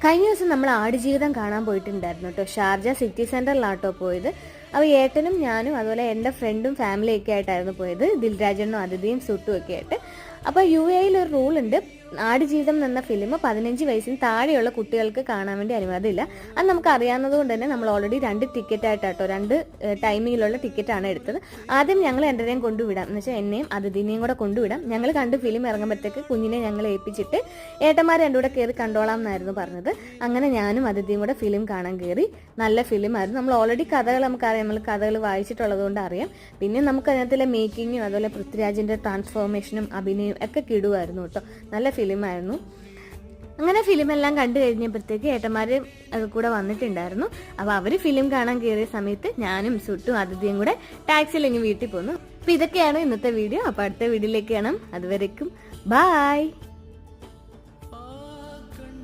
കഴിഞ്ഞ ദിവസം നമ്മൾ ആടുജീവിതം കാണാൻ പോയിട്ടുണ്ടായിരുന്നു കേട്ടോ. ഷാർജ സിറ്റി സെന്ററിലാട്ടോ പോയത്. അപ്പോൾ ഏട്ടനും ഞാനും അതുപോലെ എൻ്റെ ഫ്രണ്ടും ഫാമിലിയൊക്കെ ആയിട്ടായിരുന്നു പോയത്. ദിൽരാജനും അതിഥിയും സുട്ടും ഒക്കെ ആയിട്ട്. അപ്പോൾ UAE ഒരു റൂളുണ്ട്, ആടുജീവിതം എന്ന ഫിലിം 15 വയസ്സിന് താഴെയുള്ള കുട്ടികൾക്ക് കാണാൻ വേണ്ടി അനുവാദമില്ല. അത് നമുക്ക് അറിയാവുന്നത് കൊണ്ട് തന്നെ നമ്മൾ ഓൾറെഡി 2 ടിക്കറ്റ് ആയിട്ടാട്ടോ 2 ടൈമിങ്ങിലുള്ള ടിക്കറ്റാണ് എടുത്തത്. ആദ്യം ഞങ്ങൾ എൻ്റെയും കൊണ്ടുവിടാം എന്ന് വെച്ചാൽ എന്നെയും അതിഥിനെയും കൂടെ കൊണ്ടുവിടാം. ഞങ്ങൾ കണ്ട് ഫിലിം ഇറങ്ങുമ്പോഴത്തേക്ക് കുഞ്ഞിനെ ഞങ്ങൾ ഏൽപ്പിച്ചിട്ട് ഏട്ടന്മാർ രണ്ടും കൂടെ കയറി കണ്ടോളാം എന്നായിരുന്നു പറഞ്ഞത്. അങ്ങനെ ഞാനും അതിഥിയും കൂടെ ഫിലിം കാണാൻ കയറി. നല്ല ഫിലിമായിരുന്നു. നമ്മൾ ഓൾറെഡി കഥകൾ നമുക്കറിയാം, നമ്മൾ കഥകൾ വായിച്ചിട്ടുള്ളത് കൊണ്ട് അറിയാം. പിന്നെ നമുക്ക് അതിനകത്തുള്ള മേക്കിങ്ങും അതുപോലെ പൃഥ്വിരാജിൻ്റെ ട്രാൻസ്ഫോർമേഷനും അഭിനയം ഒക്കെ കിടുവായിരുന്നു കേട്ടോ. നല്ല ഫിലിമായിരുന്നു. അങ്ങനെ ഫിലിമെല്ലാം കണ്ടു കഴിഞ്ഞപ്പോഴത്തേക്ക് ഏട്ടന്മാർ അത് കൂടെ വന്നിട്ടുണ്ടായിരുന്നു. അപ്പോൾ അവർ ഫിലിം കാണാൻ കയറിയ സമയത്ത് ഞാനും സുട്ടും അതിഥിയും കൂടെ ടാക്സിയിൽ ഇങ്ങ് വീട്ടിൽ പോന്നു. അപ്പോൾ ഇതൊക്കെയാണ് ഇന്നത്തെ വീഡിയോ. അപ്പോൾ അടുത്ത വീഡിയോയിലേക്ക് കാണാം. അതുവരേക്കും ബായ്.